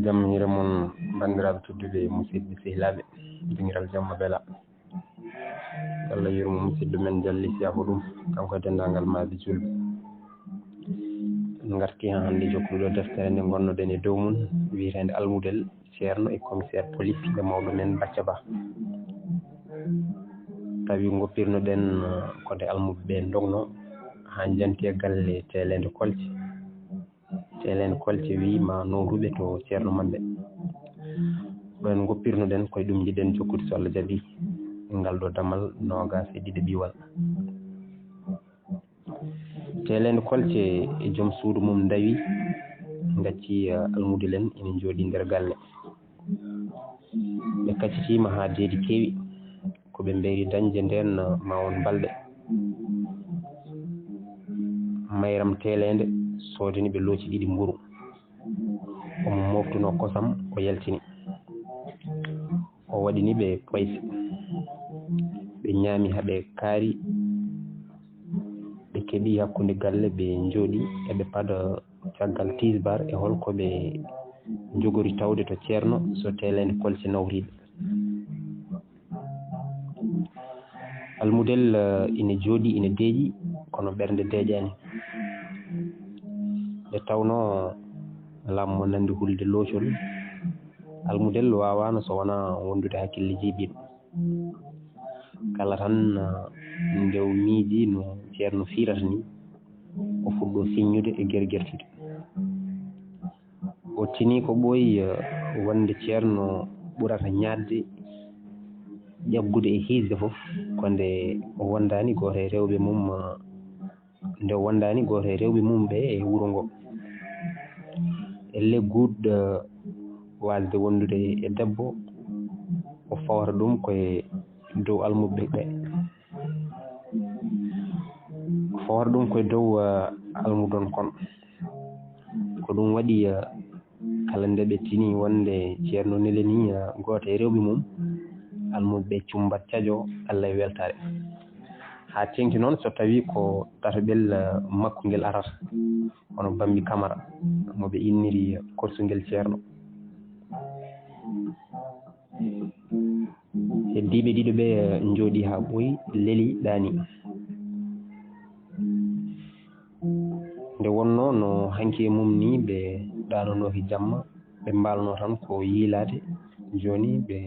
jam hire mon bandiraɓe tedduɓe musidɓe sehilaɓe dingiral jamma bela Allah yurmo musidɗo men jalli siyafo ɗum kanko e dendagal maaɓe julɓe garti ha hande jokkuɗo deftere nde gonnoɗen e dow mum wiyetede almudel ceerno e commissaire police ɓe mawɗo men Bacca Ba tawi goppirnoɗen kode almuɓe ɓe dogno ha janti e galle Telede Kolce wima nowruɓe to ceerno mabɓe ɗon goppirnoɗen koye ɗum jiɗen jokkude so Allah jaaɓi ngal ɗo damal nogas e ɗiɗi ɓiwal Telede Kolce e joom suudu mum dawi gacci almudilen ina jooɗi nder galle ɓe kaccitima ha deedi keewi koɓe mberi dañde nden ma won balɗe mayram Telede sodani ɓe looci ɗiɗi mburu omo moftuno kosam o yaltini o waɗini ɓe poyse ɓe ñaami haɓe kaari ɓe keeɓi hakkude galle ɓe jooɗi eɓe paada caggal tisbar e holko ɓe jogori tawde to ceerno so Telede Kolce nawriɓe almudel ina jooɗi ina deeƴi kono ɓernde deeƴani nde tawno lammo nandi hulde loocol almudel wawano so wona wondude hakkille jiiɓiɗo kala tan ndew miiji no ceerno firata ni o fuɗɗo siññude e guerguertude o tini ko ɓooyi wonde ceerno ɓurata ñaadde ƴaggude e hiisde fof ko nde o wondani goto e rewɓe mum nde o wondani goto e rewɓe mum ɓe e wuuro ngo elle guuɗɗo wasde wondude e debbo o fawata ɗum koye dow almuɓe ɓe o fawata ɗum koye dow almudon kon ko ɗum waɗi kala nde ɓe tini wonde ceerno neleni goto e rewɓe mum almuɓe cumbat cajo Allah e weltare ha tengti noon so tawi ko tataɓel makko ngel arata hono Bambi Camara moɓe inniri korsugel ceerno heddiɓe ɗiɗo ɓe jooɗi ha ɓooyi leeli ɗaani nde wonno no hanki e mum ni ɓe ɗanonoki jamma ɓe mbalno tan ko yiilade joni ɓe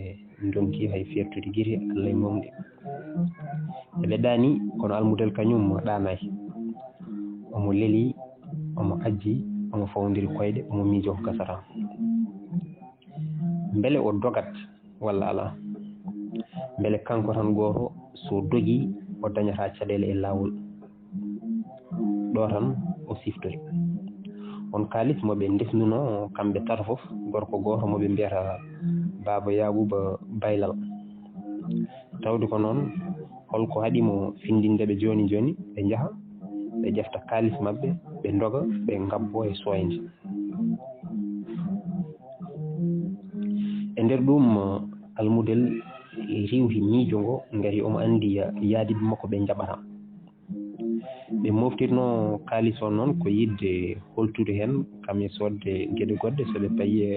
donki hay fertude guite Allah e mawde eɓe ɗaani kono almudel kañum ɗanaki omo leeli omo ajji omo fawodiri koyɗe omo miijo ko gasata beele o dogat walla ala beele kanko tan goto so dogi o dañata caɗele e lawol ɗo tan o siftori on kalis moɓe ndesnuno kamɓe tata foof gorko goto moɓe mbiyata Baba Yabouba Baylal tawde ko noon holko haɗimo findindeɓe joni ɓe jaaha ɓe ƴefta kalis mabɓe ɓe doga ɓe gabbo e soyde e nder ɗum almudel riwhi miijo ngo gari omo andi yaadiɓe makko ɓe jaɓata ɓe moftirno kalis o noon ko yidde holtude hen kam e sodde gueɗe goɗɗe soɓe payi e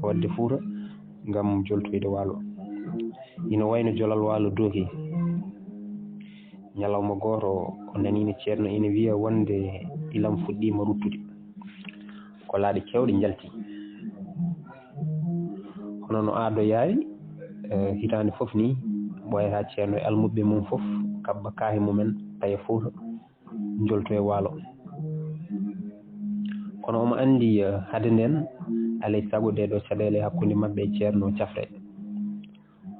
wadde Fouta gam joltoyde waalo ina wayno jolal waalo dooki ñalawma goto o nanino ceerno ina wiya wonde ilam fuɗɗima ruttude ko laaɗe kewɗe jalti hono no aado yaari hitande foof ni ɓoyata ceerno e almuɓe mum foof kabba kaahe mumen paye Fouta jolto e waalo kono omo andi hade nden alay saago ɗeɗo caɗele hakkude mabɓe e ceerno cafre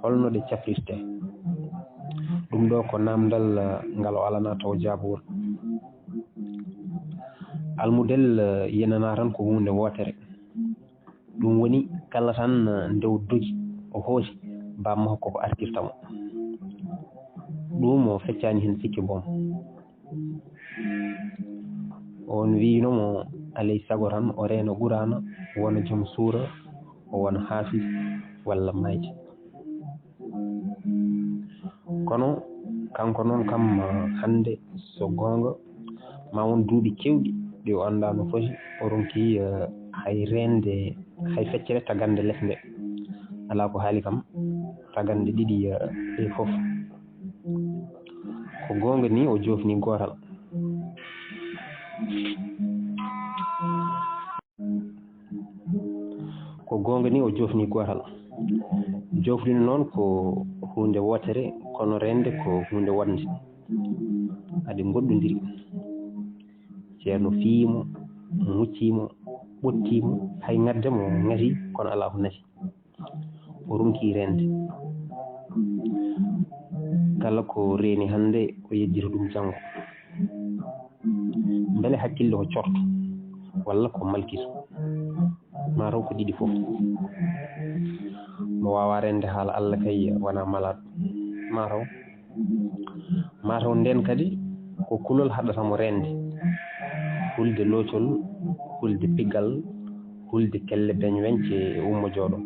holno ɗe cafrirte ɗum ɗo ko namdal ngal o alana taw jaabuwol almudel yenana tan ko hunde wotere ɗum woni kala tan ndew dogi o hoosi bammakko koko artirtamo ɗum o feccani hen sikki boom on winomo alay saago tan o reena ɓurana wona joom suura o wona haafis walla mayji kono kanko noon kam hande so gonga ma won duuɓi kewɗi ɗi o anda no foti o ronki hay rende hay feccere tagande lesde ala ko haali kam tagande ɗiɗi ɗe fof ko gonga ni o jofni gotal jofni noon ko hunde wotere kono rende ko hunde wonde ade goɗɗodiri ceerno fiimo muccimo ɓottimo hay ngadde mo ngati kono ala ko nati o runki rende kala ko reeni hande o yejjita ɗum janngo beele hakkille ko corto walla ko malkiso mataw ko ɗiɗi fof mo wawa rende haala Allah kay wona malaɗo mataw nden kadi ko kulol haɗatamo rende hulde loocol hulde piggal hulde kelle beñ wence ummo jooɗo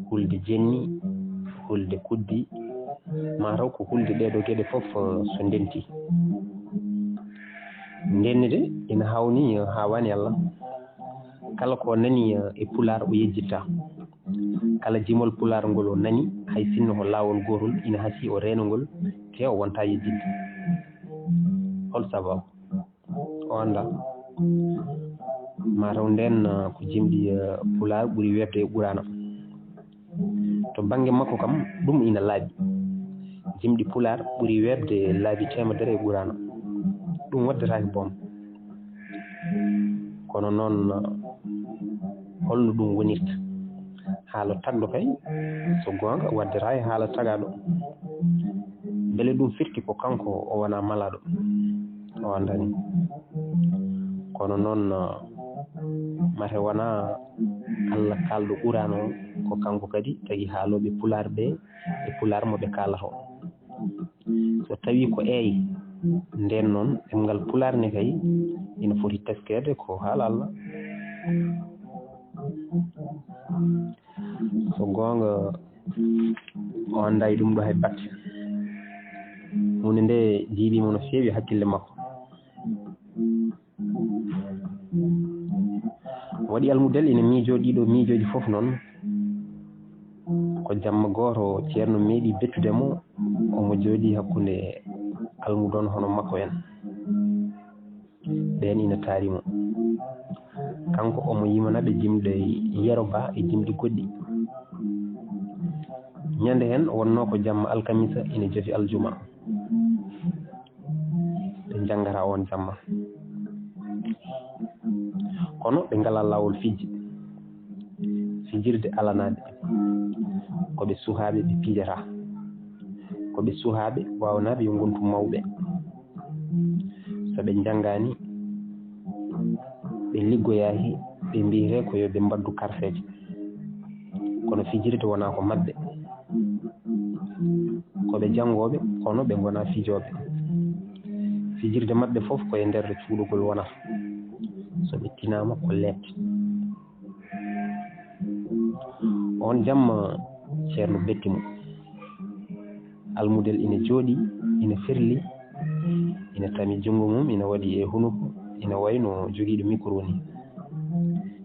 hulde jenni hulde kuddi mataw ko hulde ɗeɗo geɗe fof so ndenti ndennide ina hawni hawani Allah kala ko nani e pular o yejjitta kala jimol pular ngol o nani hay sinno ko lawol gotol ina hasi o renogol te o wonta yejjidde hol sababu o anda mataw nden ko jimɗi pular ɓuuri webde e ɓurana to banggue makko kam ɗum ina laaɓi jimɗi pular ɓuuri webde laabi temedere e ɓurana ɗum waddetake boom kono noon holno ɗum wonirta haala tagɗo kay so gonga waddeta e haala tagaɗo beele ɗum firti ko kanko o wona malaɗo o andani kono noon mate wona Allah kalɗo ɓurano ko kanko kadi tagi haaloɓe pular ɓe e pular moɓe kalata so tawi ko eyi nden noon ɗemngal pular ne kay ina foti teskede ko haala Allah so gonga o anda e ɗum ɗo hay batte hunde nde jiiɓimo no feewi hakkille makko waɗi almudel ina miijo ɗiɗo miijoji fof noon ko jamma goto ceerno meeɗi bettudemo omo jooɗi hakkude almudon hono makko en ɓen ina taarimo kanko omo yimanaɓe jimɗe Yeroba e jimɗi goɗɗi ñande hen wonno ko jamma alkamisa ina jofi aljuma ɓe janggata on jamma kono ɓe ngala lawol fijirde alanaɓe koɓe suhaɓe ɓe pijata koɓe suhaɓe wawnaɓe yo gontu mawɓe so ɓe janggani ɓe liggoyahi ɓe mbiyete ko yo ɓe mbaddu karfeje kono fijirde wona ko mabɓe koɓe janggoɓe kono ɓe gona fijoɓe fijirde mabɓe fof koye nder cuuɗugol wonata so ɓe tinama ko lette on jamma ceerno bettimo almudel ina jooɗi ina ferli ina tami jungo mum ina waɗi e hunuko ina wayno joguiɗo micro ni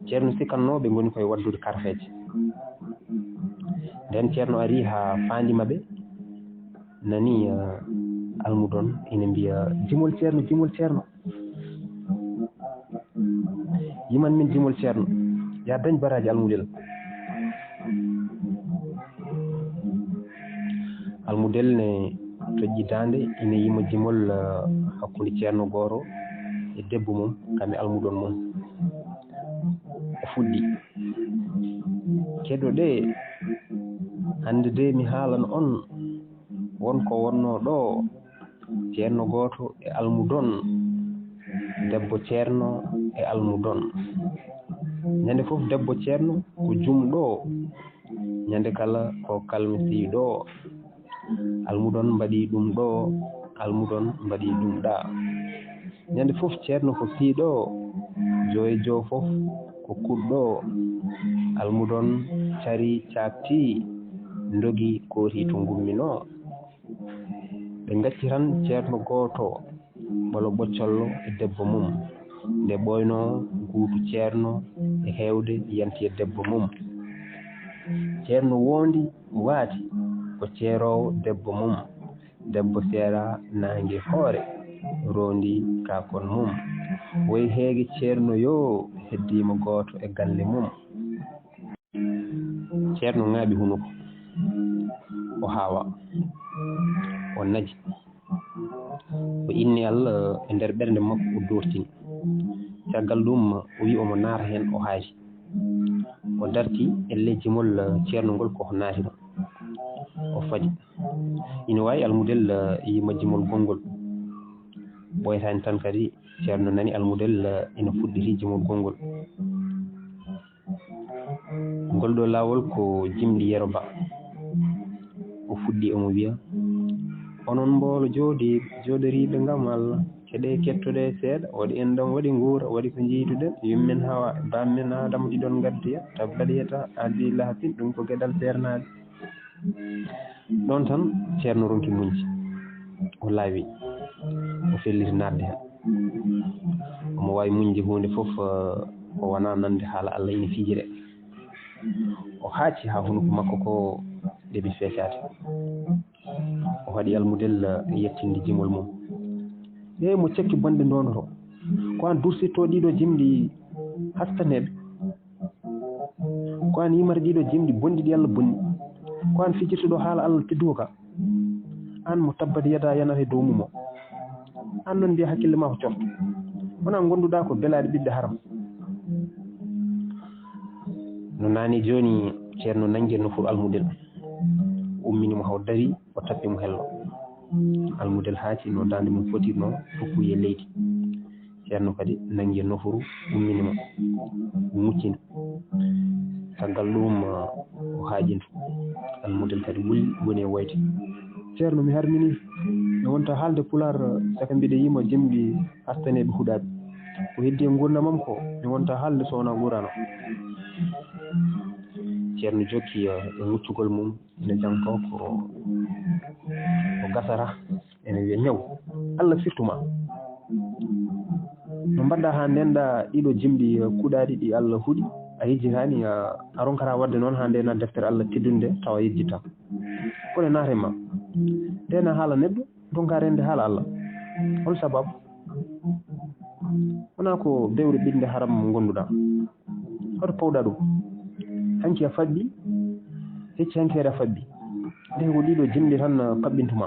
ceerno sikkannoɓe goni koye waddude karfeje nden ceerno ari ha fandimaɓe nani almudon ina mbiya jimol ceerno yiman min jimol ceerno ya dañ baraji almudel almudel ne toƴƴi dande ina yima jimol hakkude ceerno goto e debbo mum kamɓe almudon mum o fuɗɗi keɗoɗe hande de mi haalan on wonko wonno ɗo ceerno goto e almudon debbo ceerno e almudon ñande fof debbo ceerno ko jumɗo ñande kala ko kalmisiɗo almudon mbaɗi ɗum ɗo almudon mbaɗi ɗum ɗa ñande fof ceerno ko piiɗo joyo fof ko kuɗɗo almudon cari cakti dogi kooti to gummino ɓe gacci tan ceerno goto ɓolo ɓoccollo e debbo mum nde ɓoyno guutu ceerno e heewde yanti e debbo mum ceerno wondi waati ko ceerowo debbo mum debbo seera naange hoore rondi kakon mum woy heege ceerno yo heddima gooto e galle mum ceerno ŋaaɓi hunuko o haawa o naji o inni Allah e nder ɓernde makko o dortini caggal ɗum o wi omo naata heen o haati o darti e lejjimol ceerno ngol koko naati ɗon o faji ina wawi almudel yi majjimol gongol ɓoytani tan kadi ceerno nani almudel ina fuɗɗiti jimol gongol ngol ɗo laawol ko jimɗi Yeroba o fuɗɗi omo wiya onon mboolo jooɗoriɓe ngam Allah keɗe kettoɗe seeɗa waɗi en ɗam waɗi nguura waɗi ko jiituɗen yummin Hawa bammen Adama ɗiɗon gaddiya tabbaliyata adi lahapin ɗum ko geɗal seernaade ɗon tan ceerno ronki muñci o laawi o felliti naatde heen omo wawi muñde hunde fof o wona nande haala Allah ina fiijire o haaci ha hunuko makko ko ɗeɓi feccade o waɗi almudel yettinde jimol mum mo cekki bonde ndonoto ko an dursitto ɗiɗo jimɗi hastaneɓe ko an yimata ɗiɗo jimɗi bonɗi ɗi Allah bonni ko an fijirtoɗo haala Allah tedduko ka an mo tabbata yada yanata e dow mum o an noon mbiya hakkille ma ko corto wona gonduɗa ko belaɗe ɓiɗɗe haram no nani joni ceerno nangue nofuru almudel umminimo haw dari o tappimo hello almudel haaci no dande mum fotirno foppuye leydi ceerno kadi nangue nofuru umminimo muccino caggal ɗum o haajinto almudel kadi woni e woyte ceerno mi harmini mi wonta haalde pular saka mbiɗa yima jimɗi hastaneɓe huuɗaɓe ko heddi e gurdamam ko mi wonta haalde so wona gurano ceerno jokki e wuccugol mum ene janko ko gasata ene wiya ñaw Allah firtuma no mbaɗɗa ha ndenɗa ɗiɗo jimɗi kuuɗaɗi ɗi Allah huuɗi a yejjitani a ronkata wadde noon ha ndena deftere Allah teddunde tawa yejjitta kone naate ma ndena haala neɗɗo donka rende haala Allah hol sababu wona ko bewre ɓiɗde haram mo gonduɗa hoto pawɗa ɗum hanki a faɓɓi hecci hankere a faɓɓi nde ko ɗiɗo jimɗi tan paɓɓintuma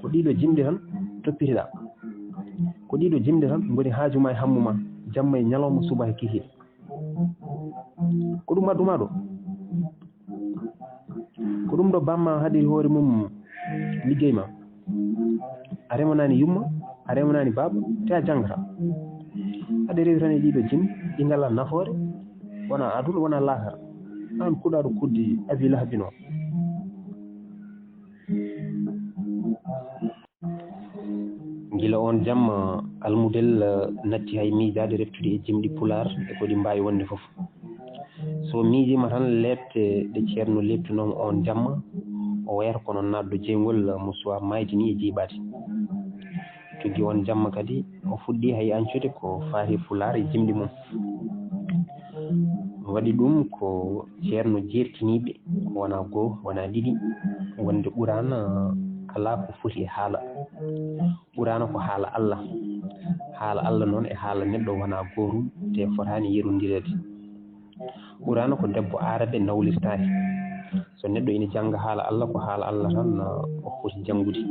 ko ɗiɗo jimɗi tan toppitiɗa ko ɗiɗo jimɗi tan goni haajuma e hammuma jamma e ñalawma suba e kikiɗe ko ɗum adduma ɗo ko ɗum ɗo bamma haɗiri hoore mum liggey ma a remanani yumma a remanani baaba te a janggata haɗe rewi tan e ɗiɗo jimɗi ɗi ngala nafoore wona aduna wona laakara an kuɗaɗo kuddi abi lahabino gila on jamma almudel natti hay miijade reftude e jimɗi pular e ko ɗi mbawi wonde foof so miijima tan lebte ɗe ceerno lebtinoma on jamma o wayata kono naddo jeygol mo suwa mayde ni e jiiɓade tugui on jamma kadi o fuɗɗi hay ancude ko faati pular e jimɗi mum waɗi ɗum ko ceerno jertiniɓe wona goho wona ɗiɗi wonde ɓurana kala ko foti e haala ɓurana ko haala Allah noon e haala neɗɗo wona gotum te fotani yerodirede ɓurana ko debbo arabe nawlirtaki so neɗɗo ina jangga haala Allah ko haala Allah tan o foti janggude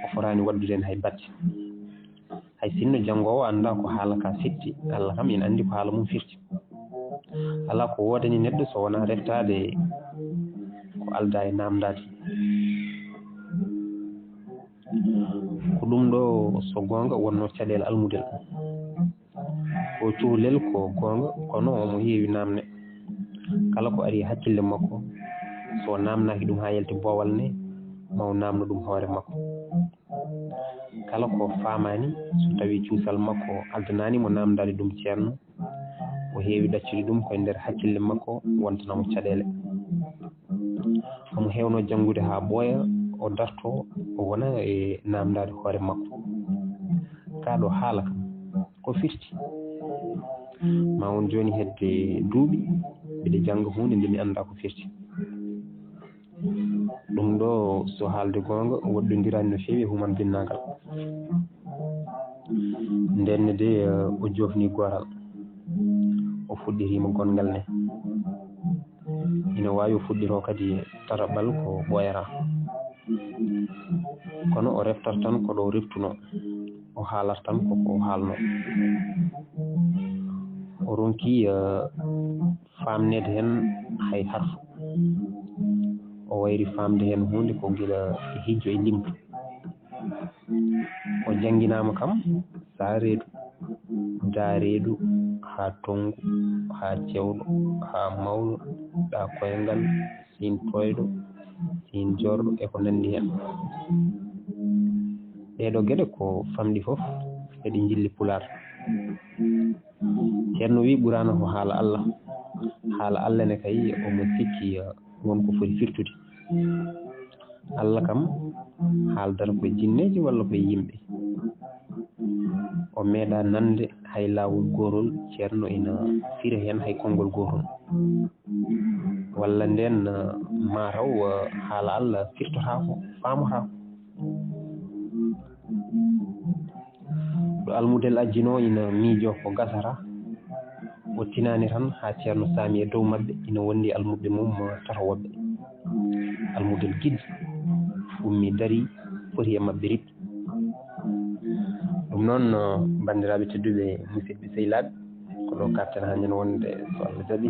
o fotani waddude hen hay batte hay sinno jangowo anda ko haala ka fitti Allah kam ina andi ko haala mum firti ala ko wodani neɗɗo so wona reftade ko alda e namdade ko ɗum ɗo so gonga wonno caɗele almudel o cuhlel ko gonga kono omo heewi namne kala ko ari hakkille makko so namnaki ɗum ha yalti bowal ne maw namno ɗum hoore makko kala ko famani so tawi cuusal makko aldanani mo namdade ɗum ceerno o heewi ɗaccude ɗum koye nder hakkille makko wontanamo caɗele omo hewno janngude ha ɓooya o darto o wona e namdade hoore makko kaɗo haala kam ko firti ma won joni hedde duuɓi mbiɗa janga hunde nde mi anda ko firti ɗum ɗo so haalde gonga woɗɗodirani no feewi e human binnagal ndenne de o jofni goral o fuɗɗirima gongal ne ina wawi o fuɗɗiro kadi taraɓal ko ɓoyara kono o reftat tan koɗo reftuno o haalat tan koko haalno o ronki famnede hen hay harfu o wayri famde hen hunde ko gila hijjo e limtu o jangguinama kam saaredu daaredu ha tongu ha cewɗo ha mawɗo ɗa koyngal sin toyɗo sin jorɗo eko nandi hen ɗeɗo gueɗe ko famɗi foof eɗi jilli pular ceerno wi ɓurano ko haala Allah ne kay omo sikki wonko foti firtude Allah kam haaldata koye jinneji walla koye yimɓe o meeɗa nande hay lawol gorol ceerno ina fira hen hay konngol gotol walla nden mataw haala Allah firtotako famotako ɗo almudel ajjino ina miijo ko gasata o tinani tan ha ceerno saami e dow mabɓe ina wondi almuɓe mum tato woɓɓe almudel guide ummi dari foti e mabɓe rippi ɗum noon bandiraɓe tedduɓe musidɓe sehilaɓe ko ɗo karten hannden wonde so Allah jaaɓi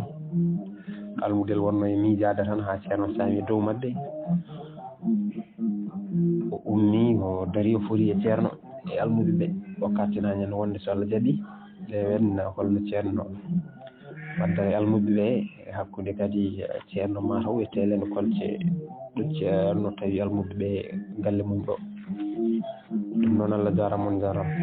almudel wonno e miijade tan ha ceerno saami e dow mabɓe o ummi o dari o foti e ceerno e almuɓe ɓe o karten hannden wonde so Allah jaaɓi ƴeewen holno ceerno wadda e almuɓe ɓe e hakkude kadi ceerno mataw e telede kolce ɗo ceerno tawi almuɓe ɓe galle mum ɗo ɗum noon Allah jarama on jarama